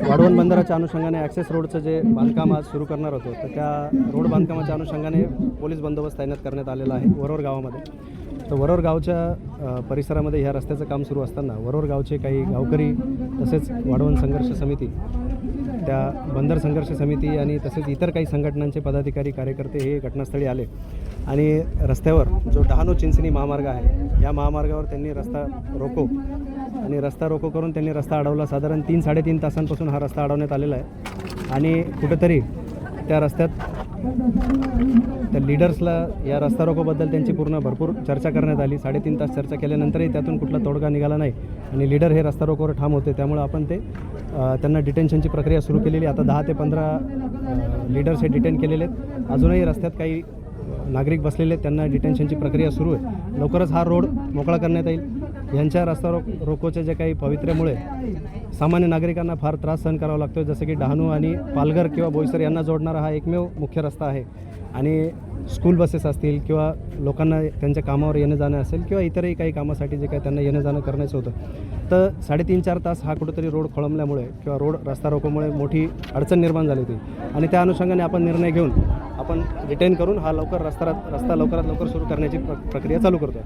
वाढवण बंदराच्या अनुषंगाने ॲक्सेस रोडचं जे बांधकाम आज सुरू करणार होतो, तर त्या रोड बांधकामाच्या अनुषंगाने पोलीस बंदोबस्त तैनात करण्यात आलेला आहे वरोर गावामध्ये. तर वरोर गावच्या परिसरामध्ये ह्या रस्त्याचं काम सुरू असताना वरोर गावचे काही गावकरी तसेच वाढवण संघर्ष समिती, त्या बंदर संघर्ष समिती आणि तसेच इतर काही संघटनांचे पदाधिकारी कार्यकर्ते हे घटनास्थळी आले आणि रस्त्यावर जो डहाणू चिंचणी महामार्ग आहे या महामार्गावर त्यांनी रस्ता रोको करून त्यांनी रस्ता अडवला. साधारण 3-3.5 तासांपासून हा रस्ता अडवण्यात आलेला आहे आणि कुठेतरी त्या रस्त्यात त्या लीडर्सला या रस्ता रोकोबद्दल त्यांची भरपूर चर्चा करण्यात आली. 3.5 तास चर्चा केल्यानंतरही त्यातून कुठला तोडगा निघाला नाही आणि लीडर हे रस्ता रोकोवर ठाम होते. त्यामुळे आपण त्यांना डिटेन्शनची प्रक्रिया सुरू केलेली. आता 10 ते 15 लीडर्स हे डिटेन केलेले आहेत. अजूनही रस्त्यात काही नागरिक बसलेले आहेत, त्यांना डिटेन्शनची प्रक्रिया सुरू आहे. लवकरच हा रोड मोकळा करण्यात येईल. यांच्या रस्ता रोकोचे जे काही पवित्र्यामुळे सामान्य नागरिकांना फार त्रास सहन करावा लागतो. जसं की डहाणू आणि पालघर किंवा बोईसर यांना जोडणारा हा एकमेव मुख्य रस्ता आहे आणि स्कूल बसेस असतील किंवा लोकांना त्यांच्या कामावर येणं जाणं असेल किंवा इतरही काही कामासाठी जे काही त्यांना येणं जाणं करण्याचं होतं, तर 3.5-4 तास हा कुठेतरी रोड खोळंबल्यामुळे किंवा रस्ता रोकोमुळे मोठी अडचण निर्माण झाली होती आणि त्या अनुषंगाने आपण निर्णय घेऊन आपण डिटेन करून हा रस्ता लवकरात लवकर सुरू करण्याची प्रक्रिया चालू करतो.